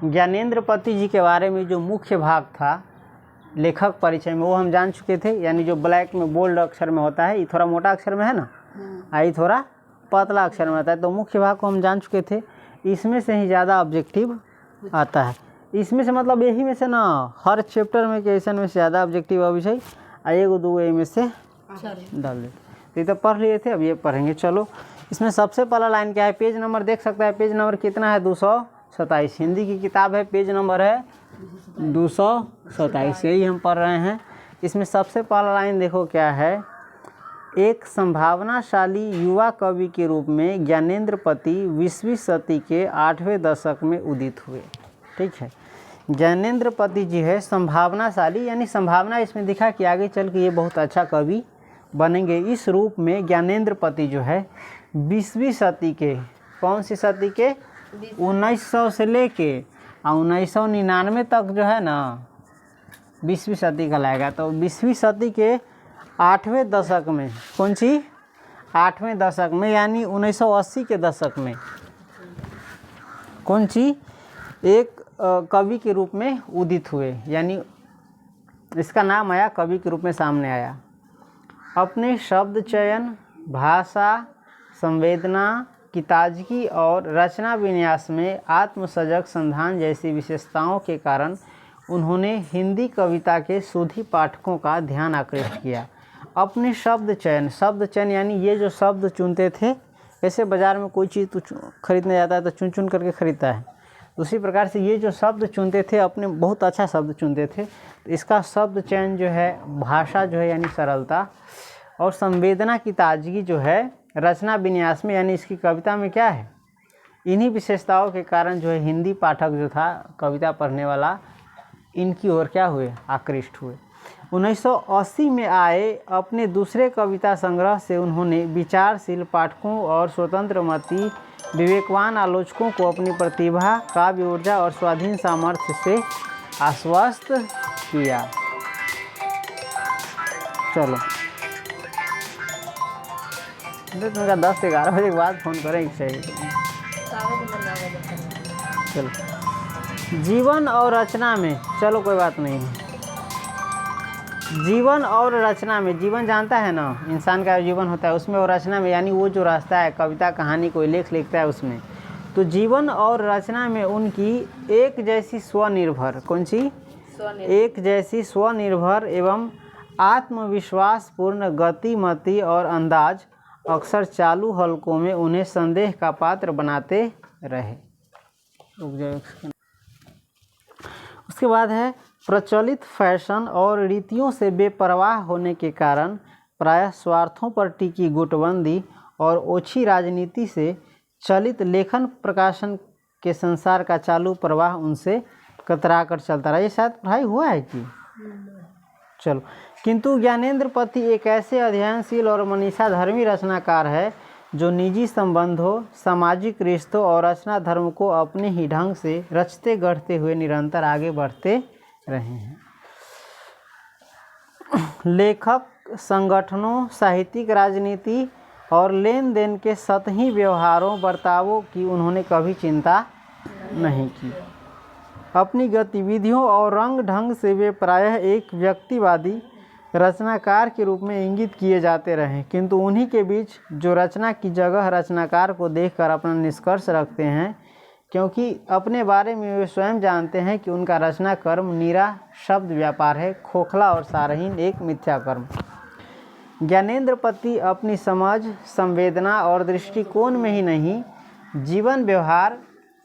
ज्ञानेंद्रपति जी के बारे में जो मुख्य भाग था लेखक परिचय में वो हम जान चुके थे, यानी जो ब्लैक में बोल्ड अक्षर में होता है, ये थोड़ा मोटा अक्षर में है ना, ये थोड़ा पतला अक्षर में आता है, तो मुख्य भाग को हम जान चुके थे। इसमें से ही ज़्यादा ऑब्जेक्टिव आता है, इसमें से मतलब यही में से ना हर चैप्टर में क्वेश्चन में से ज़्यादा ऑब्जेक्टिव विषय एगो दूगो में से डाल देते। तो पढ़ लिए थे, अब ये पढ़ेंगे। चलो, इसमें सबसे पहला लाइन क्या है, पेज नंबर देख सकता है, पेज नंबर कितना है 227, हिंदी की किताब है, पेज नंबर है 227, यही हम पढ़ रहे हैं। इसमें सबसे पहला लाइन देखो क्या है, एक संभावनाशाली युवा कवि के रूप में ज्ञानेंद्रपति 20वीं सदी के 8वें दशक में उदित हुए। ठीक है, ज्ञानेंद्रपति जी है संभावनाशाली, यानी संभावना इसमें दिखा कि आगे चल के ये बहुत अच्छा कवि बनेंगे। इस रूप में ज्ञानेंद्रपति जो है 20वीं सदी के, कौन सी सदी के, 1900 से लेके 1999 तक जो है ना 20वीं सदी का लाएगा, तो 20वीं सदी के 8वें दशक में, कौन सी 8वें दशक में, यानी 1980 के दशक में कौन सी एक कवि के रूप में उदित हुए, यानी इसका नाम आया, कवि के रूप में सामने आया। अपने शब्द चयन, भाषा, संवेदना की ताजगी और रचना विन्यास में आत्मसजग संधान जैसी विशेषताओं के कारण उन्होंने हिंदी कविता के शोधी पाठकों का ध्यान आकृष्ट किया। अपने शब्द चयन यानी ये जो शब्द चुनते थे, ऐसे बाज़ार में कोई चीज़ तो खरीदने जाता है तो चुन चुन करके खरीदता है, उसी प्रकार से ये जो शब्द चुनते थे, अपने बहुत अच्छा शब्द चुनते थे। तो इसका शब्द चयन जो है, भाषा जो है यानी सरलता, और संवेदना की ताजगी जो है रचना विन्यास में, यानी इसकी कविता में क्या है, इन्हीं विशेषताओं के कारण जो है हिंदी पाठक जो था, कविता पढ़ने वाला, इनकी ओर क्या हुए, आकृष्ट हुए। 1980 में आए अपने दूसरे कविता संग्रह से उन्होंने विचारशील पाठकों और स्वतंत्रमती विवेकवान आलोचकों को अपनी प्रतिभा, काव्य ऊर्जा और स्वाधीन सामर्थ्य से आश्वस्त किया। चलो, तुमका 10 से 11 बजे के बाद फ़ोन करें सही। चलो, जीवन और रचना में, चलो कोई बात नहीं है, जीवन और रचना में, जीवन जानता है ना, इंसान का जीवन होता है उसमें, और रचना में यानी वो जो रास्ता है, कविता कहानी कोई लेख लिखता है उसमें, तो जीवन और रचना में उनकी एक जैसी स्वनिर्भर, कौन सी, एक जैसी स्वनिर्भर एवं आत्मविश्वासपूर्ण गतिमति और अंदाज अक्सर चालू हलकों में उन्हें संदेह का पात्र बनाते रहे। उसके बाद है, प्रचलित फैशन और रीतियों से बेपरवाह होने के कारण प्रायः स्वार्थों पर टिकी गुटबंदी और ओछी राजनीति से चलित लेखन प्रकाशन के संसार का चालू प्रवाह उनसे कतरा कर चलता रहा। ये शायद पढ़ाई हुआ है कि, चलो, किंतु ज्ञानेंद्रपति एक ऐसे अध्ययनशील और मनीषाधर्मी रचनाकार है जो निजी संबंधों, सामाजिक रिश्तों और रचना धर्म को अपने ही ढंग से रचते गढ़ते हुए निरंतर आगे बढ़ते रहे हैं। लेखक संगठनों, साहित्यिक राजनीति और लेन देन के सतही व्यवहारों, बर्तावों की उन्होंने कभी चिंता नहीं की। अपनी गतिविधियों और रंग ढंग से वे प्रायः एक व्यक्तिवादी रचनाकार के रूप में इंगित किए जाते रहे, किंतु उन्हीं के बीच जो रचना की जगह रचनाकार को देखकर अपना निष्कर्ष रखते हैं, क्योंकि अपने बारे में वे स्वयं जानते हैं कि उनका रचना कर्म नीरा शब्द व्यापार है, खोखला और सारहीन एक मिथ्या कर्म। ज्ञानेंद्रपति अपनी समझ, संवेदना और दृष्टिकोण में ही नहीं, जीवन व्यवहार,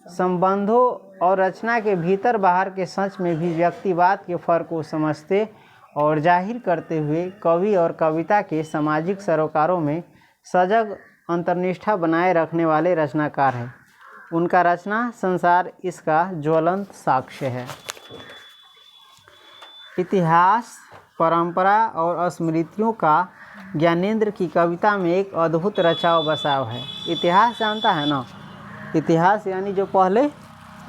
संबंधों और रचना के भीतर बाहर के सच में भी व्यक्तिवाद के फर्क को समझते और जाहिर करते हुए कवि और कविता के सामाजिक सरोकारों में सजग अंतर्निष्ठा बनाए रखने वाले रचनाकार हैं। उनका रचना संसार इसका ज्वलंत साक्ष्य है। इतिहास, परंपरा और स्मृतियों का ज्ञानेंद्र की कविता में एक अद्भुत रचाव बसाव है। इतिहास जानता है ना, इतिहास यानी जो पहले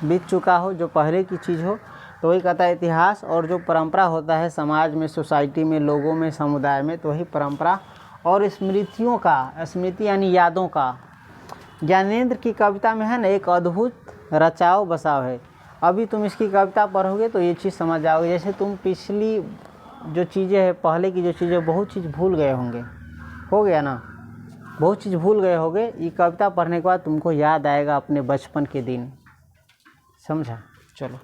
बीत चुका हो, जो पहले की चीज़ हो, तो वही कहता है इतिहास। और जो परंपरा होता है समाज में, सोसाइटी में, लोगों में, समुदाय में, तो वही परंपरा। और स्मृतियों का, स्मृति यानी यादों का, ज्ञानेंद्र की कविता में है ना एक अद्भुत रचाव बसाव है। अभी तुम इसकी कविता पढ़ोगे तो ये चीज़ समझ जाओगे। जैसे तुम पिछली जो चीज़ें हैं, पहले की जो चीज़ें, बहुत चीज़ भूल गए होंगे, हो गया ना, बहुत चीज़ भूल गए होंगे। ये कविता पढ़ने के बाद तुमको याद आएगा अपने बचपन के दिन, समझा। चलो,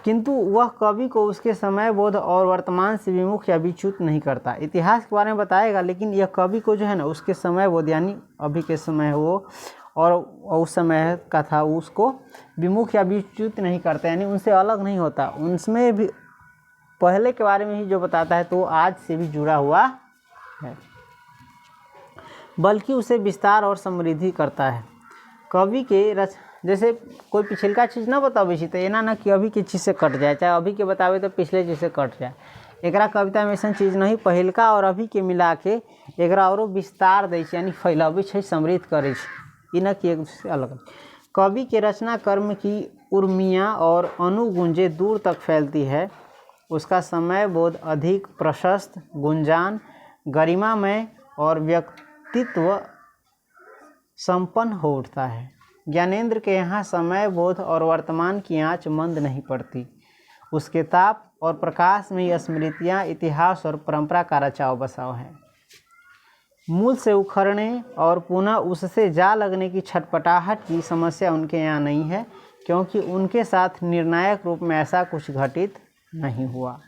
किंतु वह कवि को उसके समय बोध और वर्तमान से विमुख या विच्युत नहीं करता। इतिहास के बारे में बताएगा, लेकिन यह कवि को जो है ना उसके समय बोध, यानी अभी के समय वो और उस समय का था, उसको विमुख या विच्युत नहीं करता, यानी उनसे अलग नहीं होता। उनमें भी पहले के बारे में ही जो बताता है तो आज से भी जुड़ा हुआ है, बल्कि उसे विस्तार और समृद्धि करता है। कवि के जैसे कोई पिछले चीज़ ना बतावे तो एना ना कि अभी की चीज़ से कट जाए, चाहे अभी के बतावे तो पिछले चीज़ से कट जाए। एकरा कविता में ऐसा चीज़ नहीं, पहिलका और अभी के मिला के एकरा और विस्तार दै छै, यानी फैलावे छै, समृद्ध करे छै, न कि एक दूसरे से अलग। कवि के रचना कर्म की उर्मियाँ और अनुगुंजे दूर तक फैलती है। उसका समय बोध अधिक प्रशस्त, गुंजान, गरिमामय और व्यक्तित्व संपन्न हो उठता है। ज्ञानेंद्र के यहाँ समय बोध और वर्तमान की आँच मंद नहीं पड़ती। उसके ताप और प्रकाश में ही स्मृतियाँ, इतिहास और परंपरा का रचाव बसाव है। मूल से उखड़ने और पुनः उससे जा लगने की छटपटाहट की समस्या उनके यहाँ नहीं है, क्योंकि उनके साथ निर्णायक रूप में ऐसा कुछ घटित नहीं हुआ।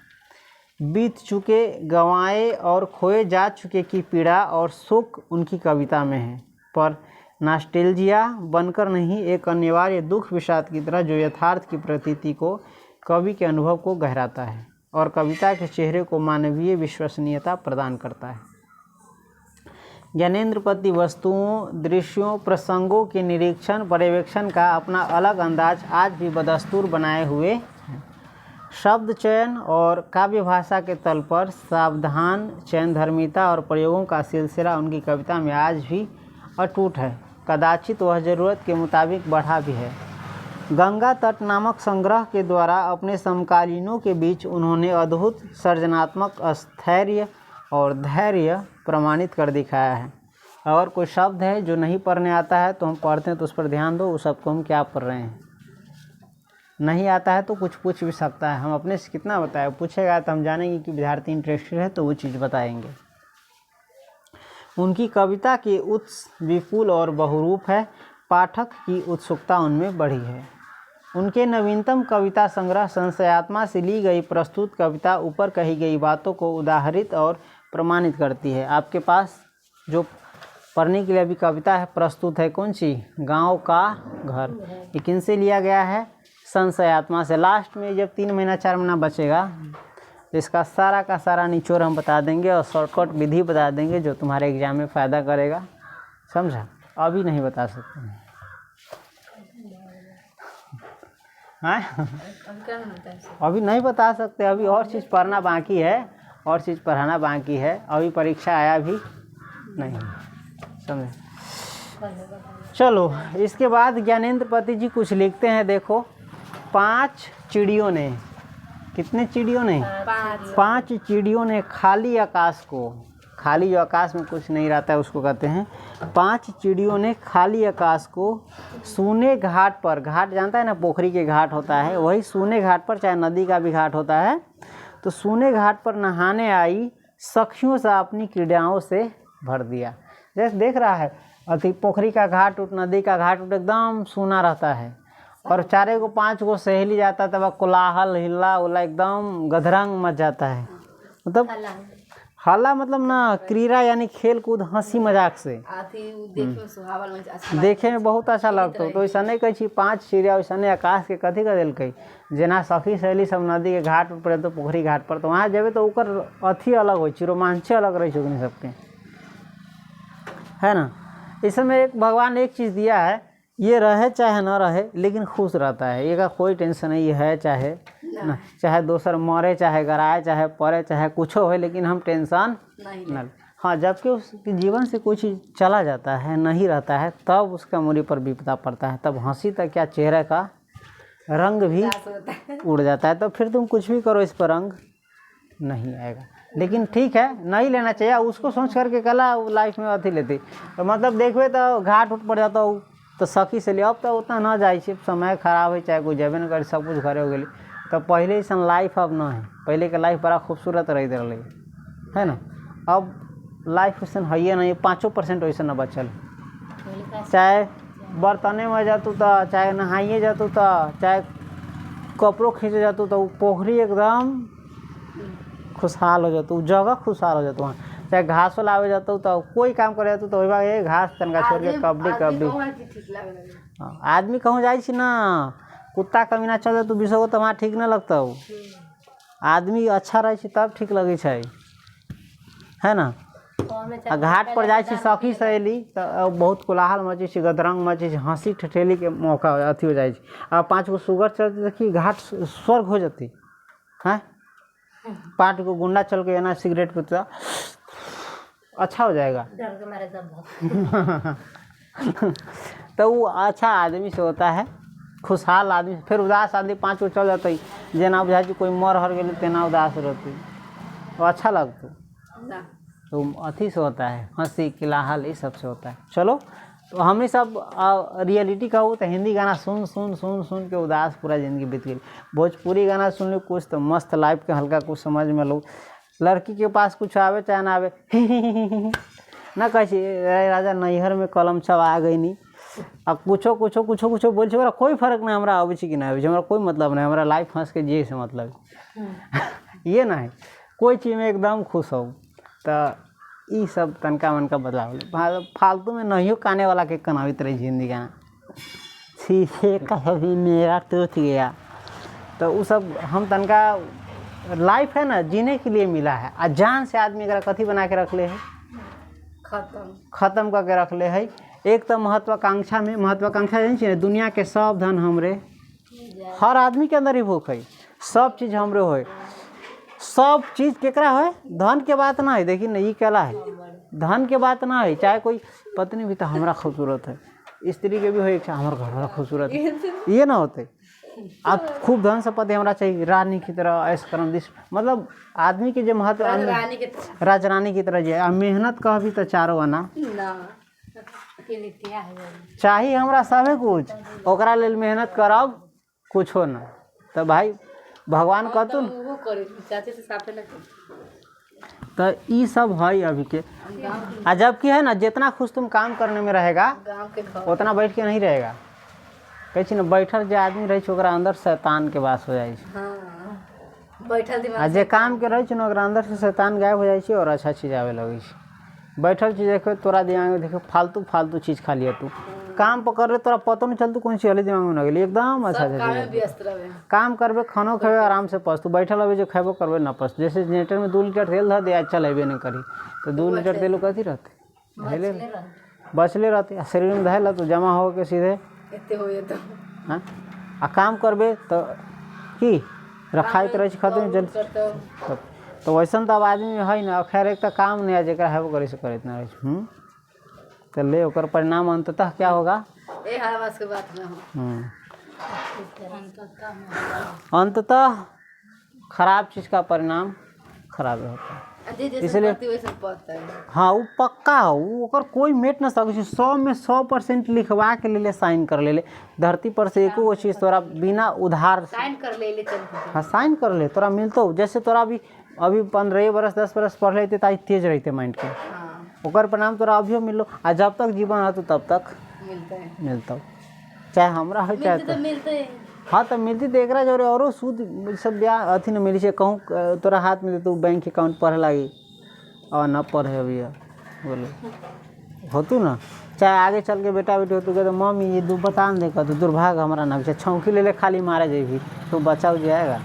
बीत चुके, गंवाए और खोए जा चुके की पीड़ा और शोक उनकी कविता में है, पर नॉस्टैल्जिया बनकर नहीं, एक अनिवार्य दुख विषाद की तरह जो यथार्थ की प्रतीति को, कवि के अनुभव को गहराता है और कविता के चेहरे को मानवीय विश्वसनीयता प्रदान करता है। ज्ञानेंद्र पति वस्तुओं, दृश्यों, प्रसंगों के निरीक्षण पर्यवेक्षण का अपना अलग अंदाज आज भी बदस्तूर बनाए हुए हैं। शब्द चयन और काव्य भाषा के तल पर सावधान चयन, धर्मिता और प्रयोगों का सिलसिला उनकी कविता में आज भी अटूट है। कदाचित वह ज़रूरत के मुताबिक बढ़ा भी है। गंगा तट नामक संग्रह के द्वारा अपने समकालीनों के बीच उन्होंने अद्भुत सृजनात्मक स्थैर्य और धैर्य प्रमाणित कर दिखाया है। अगर कोई शब्द है जो नहीं पढ़ने आता है तो हम पढ़ते हैं तो उस पर ध्यान दो, उस शब्द को हम क्या पढ़ रहे हैं। नहीं आता है तो कुछ पूछ भी सकता है, हम अपने से कितना बताएं, पूछेगा तो हम जानेंगे कि विद्यार्थी इंटरेस्टेड है तो वो चीज़ बताएंगे। उनकी कविता की उत्स विपुल और बहुरूप है, पाठक की उत्सुकता उनमें बढ़ी है। उनके नवीनतम कविता संग्रह संशयात्मा से ली गई प्रस्तुत कविता ऊपर कही गई बातों को उदाहरित और प्रमाणित करती है। आपके पास जो पढ़ने के लिए अभी कविता है प्रस्तुत है, कौन सी, गांव का घर, ये किन से लिया गया है, संशयात्मा से। लास्ट में जब 3 महीना 4 महीना बचेगा तो इसका सारा का सारा निचोड़ हम बता देंगे और शॉर्टकट विधि बता देंगे जो तुम्हारे एग्जाम में फ़ायदा करेगा, समझा। अभी नहीं बता सकते हैं, हाँ अभी नहीं बता सकते, अभी और चीज़ पढ़ना बाकी है, और चीज़ पढ़ाना बाकी है, अभी परीक्षा आया भी नहीं, समझे। चलो, इसके बाद ज्ञानेंद्र पति जी कुछ लिखते हैं। देखो, 5 चिड़ियों ने, कितने चिड़ियों ने, 5 चिड़ियों ने खाली आकाश को, खाली जो आकाश में कुछ नहीं रहता है उसको कहते हैं, 5 चिड़ियों ने खाली आकाश को सूने घाट पर, घाट जानता है ना, पोखरी के घाट होता है, वही सूने घाट पर, चाहे नदी का भी घाट होता है, तो सूने घाट पर नहाने आई सखियों से अपनी क्रीड़ाओं से भर दिया। जैसे देख रहा है, अति पोखरी का घाट उठ, नदी का घाट उठ एकदम सूना रहता है, और 4 को 5 को सहेली जाता तब कोलाहल हिल्ला उल्ला एकदम गधरंग मच जाता है। मतलब हल्ला मतलब ना, क्रीड़ा यानी खेल कूद, हंसी मजाक से देखे में बहुत अच्छा लगता है। तो ऐसा नहीं कही 5 चिड़िया वैसा आकाश के कथी कर दिल, जेना सखी सहेली सब नदी के घाट पर, तो पोखरी घाट पर, तो वहाँ जेबे तो ओकर अथी अलग हो, रोमांचे अलग रही छुकनी सबके, है ना। इसमें एक भगवान एक चीज़ दिया है, ये रहे चाहे न रहे लेकिन खुश रहता है, ये का कोई टेंशन नहीं है, चाहे ना, चाहे दोसर मरे, चाहे गराए, चाहे पड़े, चाहे कुछ हो, लेकिन हम टेंशन नहीं। हाँ, जबकि उसके जीवन से कोई चीज़ चला जाता है, नहीं रहता है, तब उसका मूरी पर विपदा पड़ता है, तब हंसी तक क्या चेहरे का रंग भी उड़ जाता है। तो फिर तुम कुछ भी करो, इस पर रंग नहीं आएगा। लेकिन ठीक है, नहीं लेना चाहिए, उसको सोच करके कला लाइफ में अथी लेती, तो मतलब देखवे तो घाट उठ पड़ जाता, तो सखी से ले। अब तो उतना ना जाए, समय खराब है, चाहे कोई जेबे न करे, सब कुछ घरे हो गई। तो पहले ऐसा लाइफ अब ना है। पहले के लाइफ बड़ा खूबसूरत रही रही है ना। अब लाइफ वैसे है नहीं, 5% वैसे न बचल। चाहे बर्तने में जातू तो, चाहे नहाइए जातू तो, चाहे कपड़ों खींचे जातू तो पोखरी एकदम खुशहाल हो जातू, जगह खुशहाल हो जातू। वहाँ चाहे घासो लावे जातू तो, कोई काम करे जातू तो ये घास तनका छोड़ के कबड्डी कबड्डी। हाँ, आदमी कहूँ जाए ना, कुत्ता कमीना चल जातू बिसो तो वहाँ ठीक न लगता हो। आदमी अच्छा रहे तब ठीक लगे है ना। आ घाट पर जाए सखी सहेली तो बहुत कोलाहल मचे, गदरंग मचे, हंसी ठठेली के मौका अथी हो जाए। आ 5 गो सुगर चलती देखिए, घाट स्वर्ग हो जाती है। 5 गो गुंडा चल के ना सिगरेट पीता, अच्छा हो जाएगा। डर के मारे सब तो वो अच्छा आदमी से होता है, खुशहाल आदमी। फिर उदास आदमी 5 गो चल जाते, जेना बुझाई कोई मर हर गए तेना उदास रहती, तो अच्छा लगता। तो अथी से होता है, हंसी किलाहल ये सब से होता है। चलो, तो हमें सब रियलिटी कहूँ तो हिंदी गाना सुन सुन सुन सुन के उदास पूरा ज़िंदगी बीत गई। भोजपुरी गाना सुन लो कुछ तो मस्त लाइफ के हल्का कुछ समझ में लो। लड़की के पास कुछ आवे चाहे ना आवे ना कहे राजा नैहर में कलम छवा गई नहीं। अब कुछो कुछो कुछो कुछो बोल हमरा कोई फर्क नहीं, हमरा आवे कि ना आवे, हमरा कोई मतलब नहीं, हमरा लाइफ हंस के जिए से मतलब ये ना है। कोई चीज़ में एकदम खुश हो। तो ये सब तनका मनका बदलाव फालतू में नहीं हो काने वाला के कनावित रही जिंदगी गाना शीशे का भी मेरा टूट गया। तो वो सब हम तनका लाइफ है ना जीने के लिए मिला है। आ जान से आदमी अगर कथी बना के रख ले है, खत्म करके रख ले है। एक तो महत्वाकांक्षा में, महत्वाकांक्षा जानी चाहिए दुनिया के सब धन हमरे, हर आदमी के अंदर ही भूख है, सब चीज़ हमरे हो, सब चीज़ केकरा है, धन के बात ना है। देखिए ना ये कहला है, धन के बात ना है। चाहे कोई पत्नी भी तो हमारा खूबसूरत है, स्त्री के भी हो इच्छा हमारा घर वाला खूबसूरत है, ये ना होते। आप खूब धन संपत्ति हमारा चाहिए, रानी की तरह ऐसा करम दिस, मतलब आदमी के जो महत्व राजरानी की तरह जो मेहनत कह भी तो चारो आना चाहिए हमरा सभी कुछ, ओकरा लेल मेहनत करब कुछ हो ना। तो भाई भगवान कहतु तो ये सब है अभी के। आ जबकि है ना जितना खुश तुम काम करने में रहेगा उतना बैठ के नहीं रहेगा। कहे ना बैठल जो आदमी रहे ओकरा अंदर शैतान के वास हो जाए, आ जे काम के रहे ना ओकरा अंदर से शैतान गायब हो जाए और अच्छा चीज़ आवे लगे। बैठल चीज देखो तोरा दिमाग में देखो फालतू फालतू चीज़ खा लिया, तू काम पकड़ रहे तोरा पता नहीं चलतू कौन सी वाली दिमाग में न गई एकदम अच्छा काम करबे, खानो खेबे आराम से पस, तू बैठल अबे जो खेबो करबे न पस। जैसे जनरेटर में 2 लीटर तेल धर दे आज चलेबे नहीं करी तो 2 लीटर तेल कथी रहते बचले रहते, शरीर में धैल तो जमा हो के सीधे हाँ आ काम करबे तो की रखाइत रहे खत्म जल्दी। तो वैसा तो अब आदमी है ना, खैर एक तो काम नहीं है जरा है वो करे से करे इतना रहे तो ले ओकर परिणाम अंततः क्या होगा, अंततः खराब चीज़ का परिणाम खराब होता है। इसलिए हाँ वो पक्का हो, वो कोई मेट ना सके 100 में 100% लिखवा के ले साइन कर ले धरती पर से एको चीज़ तोरा बिना उधार साइन कर ले हाँ साइन कर ले तोरा मिलतो। जैसे तोरा अभी 15 बरस 10 बरस पढ़ लेते तो तेज रहते माइंड के, ओकर परिणाम तोरा अभियो मिलो। आ जब तक जीवन रहतो तब तक मिलता, चाहे हमरा हो चाहे तो मिलते। हाँ तो मिलती तो एक जोरे और सूद सब ब्याह अथी न मिली से कहूँ तोरा हाथ में तू बैंक अकाउंट पढ़े लगी और न पढ़े अभी बोले होतू ना, चाहे आगे चल के बेटा बेटी होतू तो मम्मी ये दू बता न देखा तो दुर्भाग्य हमारा ना छौंकी ले खाली मारे जाएगी तो बच्चा हो जाएगा।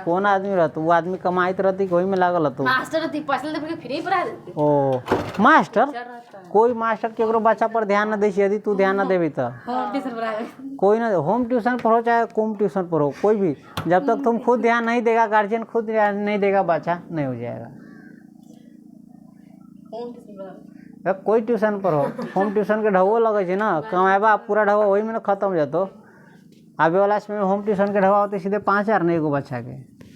कौन आदमी रहता वो आदमी कमाइत रहती वही में लागल रहता ओ मास्टर कोई मास्टर केकरो बच्चा पर ध्यान न दे, यदि तू ध्यान न देवी तो कोई ना होम ट्यूशन पढ़ो चाहे कम ट्यूशन पढ़ो कोई भी, जब तक तुम खुद ध्यान नहीं देगा गार्जियन खुद ध्यान नहीं देगा बच्चा नहीं हो जाएगा। कोई ट्यूशन पढ़ो होम ट्यूशन के ढवो लगे ना कमाएबा पूरा ढवा वही में खत्म हो जातो। अभी वाला इसमें होम ट्यूशन के ढवा होते सीधे 5000 नहीं एगो बच्चा के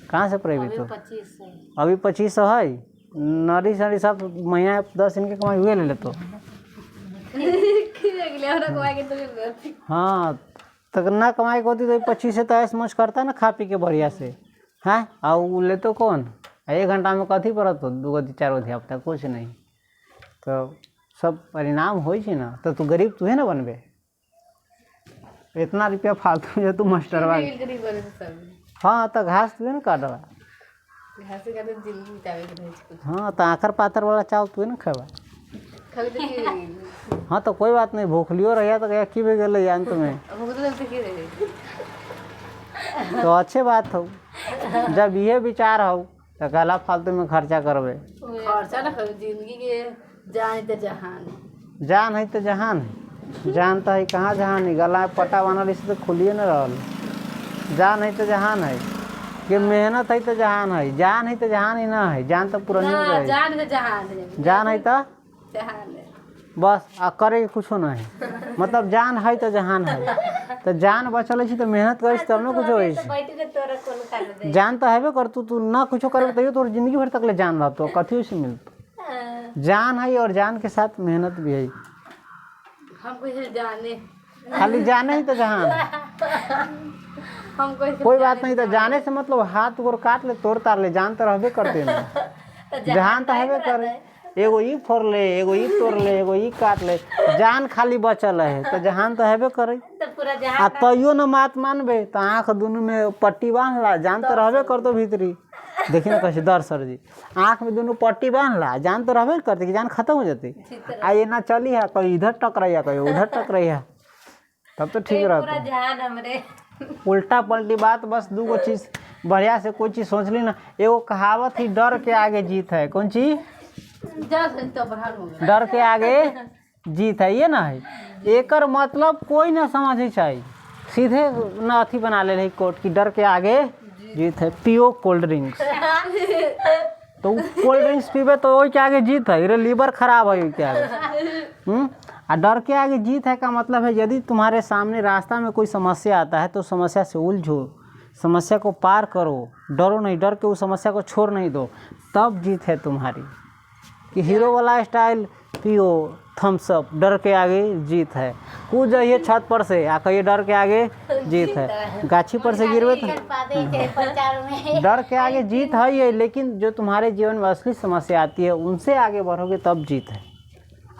कहाँ से पढ़ेगी तो अभी 2500 है नरी सरी सब महीना 10 दिन के कमाई हुए ले लेते हाँ तो ना कमाई होती तो 25 से तो ऐस मौज करता ना खा पी के बढ़िया से। हाँ और वो ले तो कौन 1 घंटा में कथी पड़त हो 2 गो 4 गो धियापुता कुछ नहीं। तो सब परिणाम हो ना तो तू गरीब तू है ना बनबे। इतना रुपया फालतू जो तू मास्टरवा। हाँ तो घास तू है ना काटवा। हाँ तो आखर पातर वाला चावल तू है ना खेबा। हाँ तो कोई बात नहीं भूखलियो रहिया तो क्या की भी गल जान तुम्हें तो अच्छे बात हो। जब ये विचार हो तो गला फालतू में खर्चा करबे। खर्चा ना करो जिंदगी के जान तो जहान जान है तो जहान है। जान तो है कहाँ जहान है गला में पट्टा बनल इसे तो खुलिए न रहल। जान है तो जहान है कि मेहनत है तो जहान है। जान है तो जहान ही ना है। जान तो पुरानी ना जान तो जहान है। जान है तो जहान है बस आ करे कुछ ना है। मतलब जान है तो जहान है। तो जान बचल है तो मेहनत करिस तब ना कुछ हो। जान तो हेबे कर तू ना कुछ करबे तैयो तोर जिंदगी भर तक ले जान रहतो कथी से मिलतो। जान है और जान के साथ मेहनत भी है। हमको ये जाने खाली जाने ही तो जहान। हमको कोई बात नहीं तो जाने से मतलब हाथ गोर काट ले तोड़ तार ले जान तो रहबे करते ना। जहान तो हेबे करे एगो ई फोड़ ले एगो ई तोड़ ले एगो ई काट ले जान खाली बचल है तो जहान तो हेबे करे। तो पूरा आ जहान तैयो न मात मानबे तो आँख दोनों में पट्टी बांध ला जान तो रहबे करतो भीतरी। देखिए ना कैसे दर सर जी आँख में दोनों पट्टी बांध ला जान तो रहबे करते कि जान खत्म हो जाती। आ ये ना चली है कहीं इधर टकराई है कहीं उधर टकराई है तब तो ठीक पूरा रहता। जहान हमरे उल्टा पलटी बात बस 2 गो चीज़ बढ़िया से कोई चीज़ सोच ली ना। एगो कहावत ही डर के आगे जीत है। कौन चीज़ तो बढ़ा होगा डर के आगे जीत है ये ना है। एकर मतलब कोई ना समझे चाहिए सीधे ना अथी बना ले रही कोर्ट की डर के आगे जीत है। पियो कोल्ड ड्रिंक्स तो कोल्ड ड्रिंक्स पीबे तो वही के आगे जीत है। रे लीवर खराब है वही के आगे। और डर के आगे जीत है का मतलब है यदि तुम्हारे सामने रास्ता में कोई समस्या आता है तो समस्या से उलझो समस्या को पार करो डरो नहीं डर के उस समस्या को छोड़ नहीं दो तब जीत है तुम्हारी। कि हीरो वाला स्टाइल पियो थम्स अप डर के आगे जीत है। कूद जाइए छत पर से आ कहिए डर के आगे जीत है। गाछी पर से गिरवे तो डर के आगे जीत है ये। लेकिन जो तुम्हारे जीवन में असली समस्या आती है उनसे आगे बढ़ोगे तब जीत है।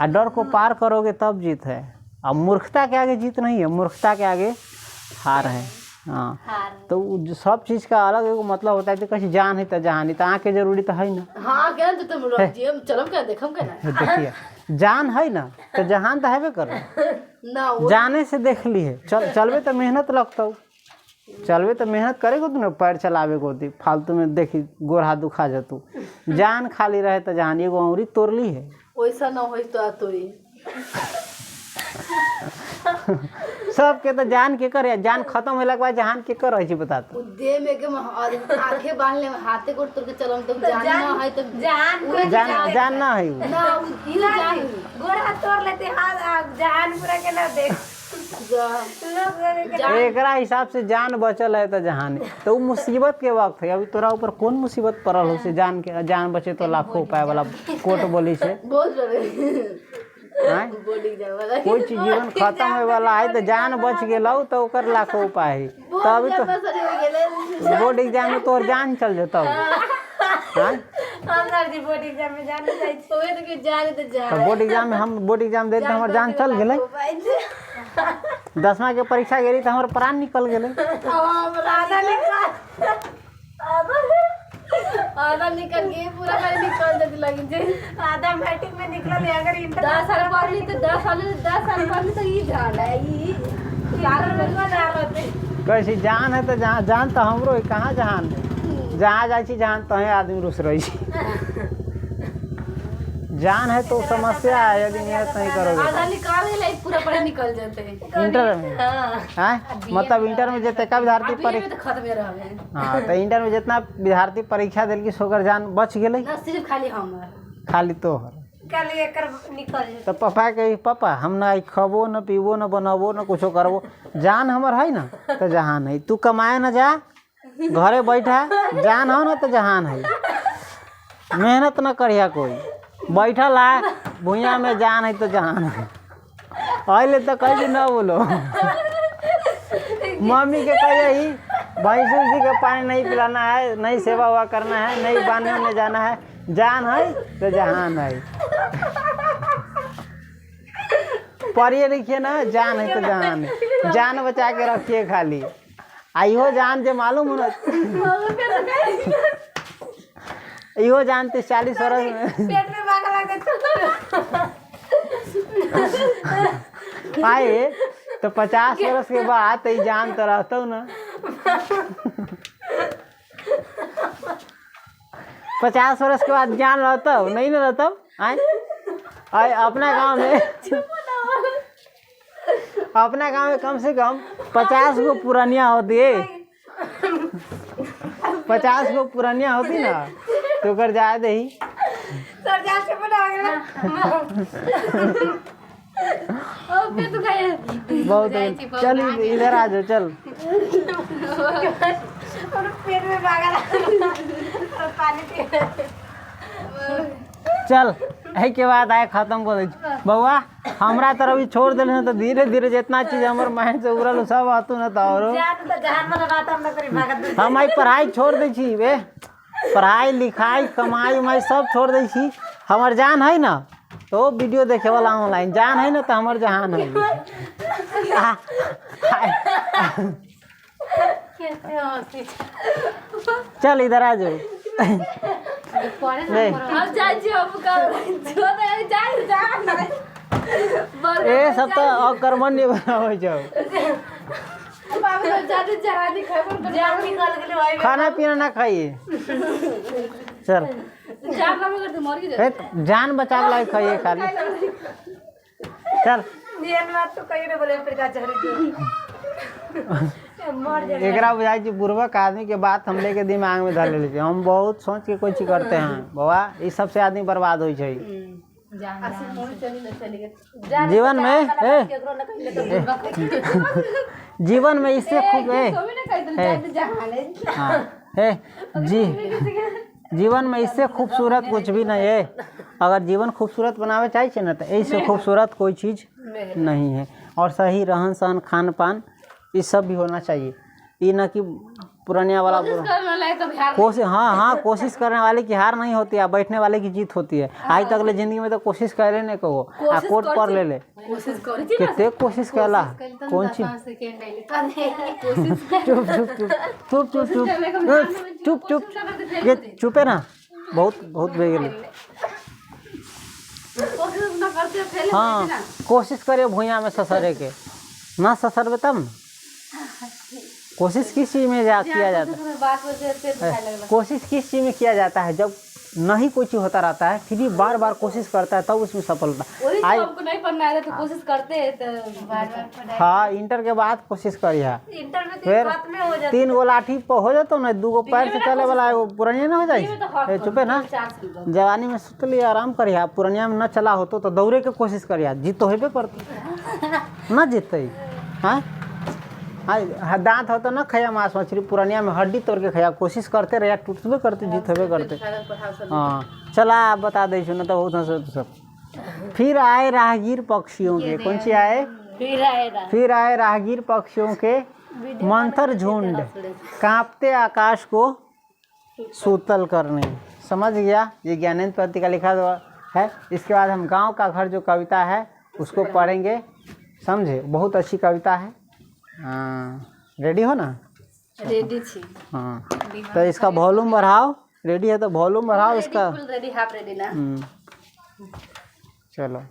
और डर को पार करोगे तब जीत है। अब मूर्खता के आगे जीत नहीं है मूर्खता के आगे हार है। हाँ तो सब चीज़ का अलग एगो मतलब होता है। तो कैसे जान है तो जहान है तो आँख के जरूरी तो है ना। हाँ क्या तो तुम जिम चलम क्या देखम क्या ना देखिए जान है ना तो जहान तो हेबे कर ना जाने से देख ली है। चलबे तो मेहनत लगता हो चलबे तो मेहनत करेगो तू ना पैर चलावे को होती फालतू में देखी गोर हाथ दुखा जातू। जान खाली रहे तो जहान एगो अमरी तोड़ ली है। वैसा ना हो तो तोरी सबके तो जान के करे जान खत्म होला के बाद जहान के कर रही बता तू। देह में के आंखें बांध ले हाथे को तोड़ के चलम तुम जान ना है तो जान ना है वो। ना ई जान गोड़ हाथ तोड़ लेते हाथ जान पूरा के ना देख एकरा हिसाब से जान बचल है तो जहान है। तो वो मुसीबत के वक्त है। अभी तोरा ऊपर कौन मुसीबत पड़ल हो से जान बचे तो लाखों उपाय वाला कोट बोली से बहुत बड़े कोई चीज जीवन खत्म होए वाला है तो जान बच गेलौ तो ओकर लाखों उपाय है। तो अभी तो बोर्ड एग्जाम में तोर जान चल जतौ। बोर्ड एग्जाम में जान जाई ओए तो के जान तो जान तो बोर्ड एग्जाम में हम बोर्ड एग्जाम दे तो हमर जान चल गेलै। 10वीं के परीक्षा गेली तो हमर प्राण निकल गेलै। आधा निकल गए पूरा नहीं निकल जाती लगी जे आधा मैट्रिक में निकल है। अगर इंटर 10 साल पढ़ ली तो 10 साल पढ़ ली तो ये जान है ये यार बनवा ना रहते कैसी जान है तो जहाँ जान तो हमरो है कहाँ जहान है। जहाँ जाई छी जहान तो आदमी रुस रही छी। जान है तो समस्या है यदि मेहनत नहीं करोगे। आधा निकाल ले पूरा पढ़े निकल जाते हैं इंटर में हाँ मतलब इंटर में जितने का विद्यार्थी तो खत्म रहे। हाँ तो इंटर में जितना विद्यार्थी परीक्षा दिल की सोकर जान बच गेलै ना सिर्फ खाली हम खाली तोहर कल एकर निकल तो पापा के पापा हम ना खबो न पीबो न बनबो न कुछो करबो जान हमर है ना तो जहान है। तू कमाए न जा घरे बैठा जान हो ना तो जहान है। मेहनत न करिया कोई बैठल है भुइयाँ में जान है तो जहान है। ले तो कहीं ना बोलो। मम्मी के कहे ही भैंस उसी के पानी नहीं पिलाना है, नहीं सेवा हुआ करना है, नहीं बांधने में जाना है, जान है तो जहान है। पढ़िए लिखिए ना, जान है तो जहान है, जान बचा के रखिए खाली। आइयो जान जे मालूम हो इहो जानते 40 वर्ष में पेट में बागा लगा आए तो 50 वर्ष के बाद तो ई जान तो रहता हूँ ना। 50 वर्ष के बाद जान रहता हूँ नहीं ना रहता हूँ। आए अपना गांव में कम से कम 50 को पुरानिया होती है। 50 को पुरानिया होती ना तो कर जाए दही सर जा से बना गया ओ पे तू खाए बहुत। चल इधर आ जाओ चल। और पेट में बागा और पानी पी चल है के बाद आए खत्म कर दे बउआ। हमरा तरफ ही छोड़ दिल तो धीरे धीरे जितना चीज हमर माइंड से उड़ल सब आतू ना तो और हम आई पढ़ाई छोड़ दे छी बे। पढ़ाई लिखाई कमाई उमाई सब छोड़ दे छी। हमर जान है ना तो वीडियो देखे वाला ऑनलाइन जान है ना तो हमर जहान है। चल इधर आ जाओ। ए सब तो अकर्मण्य हो जाओ। खाना पीना ना खाइए। चल जान बचा के लाए खाइए खाली। चल एकरा बुझाई जी बुर्बक आदमी के बात हम लेके दिमाग में धर ले। हम बहुत सोच के कोई चीज करते हैं बाबा, इस सबसे आदमी बर्बाद हो जाए जीवन में। जीवन में इससे खूब जीवन में इससे खूबसूरत कुछ भी नहीं है। अगर जीवन खूबसूरत बनावे चाहिए ना तो इससे खूबसूरत कोई चीज़ नहीं है। और सही रहन सहन खान पान ये सब भी होना चाहिए। ये ना कि पुरानिया वाला कोशिश हाँ कोशिश करने वाले की हार नहीं होती है, बैठने वाले की जीत होती है। आज तक ले जिंदगी में तो कोशिश करे नहीं कहो आ कोट पर ले कितने कोशिश कला कौन चीज। चुप चुप चुप चुप चुप चुप चुप ये चुपे ना बहुत बहुत बेगले। हाँ कोशिश करे भूया में ससरे के ना ससरबे तब कोशिश किस चीज़ में किया जाता है। कोशिश किस चीज़ में किया जाता है जब नहीं कोई चीज़ होता रहता है फिर भी बार बार कोशिश करता है तब उसमें सफलता। हमको नहीं पढ़ना है तो कोशिश करते हैं तो बार-बार। हाँ इंटर के बाद कोशिश करिए। फिर 3 गो लाठी पर हो जाता ना 2 गो पैर से चले वाला है वो पुरानिया ना हो जाए। चुपे ना जवानी में सुतलिए आराम करिए। पुरानिया में न चला हो तो दौड़े के कोशिश करिए। जीत तो हेबे करते ना जीतते। हाँ हाँ दांत हो तो ना खाया मांस मछली। पुरानिया में हड्डी तोड़ के खाया कोशिश करते रहे टूटबे करते जीत होबे करते। हाँ चला आप बता दे ना तो बहुत हंसो तो सब। फिर आए राहगीर पक्षियों के कौन सी आए फिर आए राहगीर पक्षियों के मंथर झुंड कांपते आकाश को सूतल करने। समझ गया ये ज्ञानेंद्र पति का लिखा हुआ है। इसके बाद हम गांव का घर जो कविता है उसको पढ़ेंगे। समझे बहुत अच्छी कविता है। हाँ रेडी हो ना। रेडी छी। हाँ तो इसका वॉल्यूम बढ़ाओ। रेडी है तो वॉल्यूम बढ़ाओ इसका। रेडी हाफ रेडी ना। चलो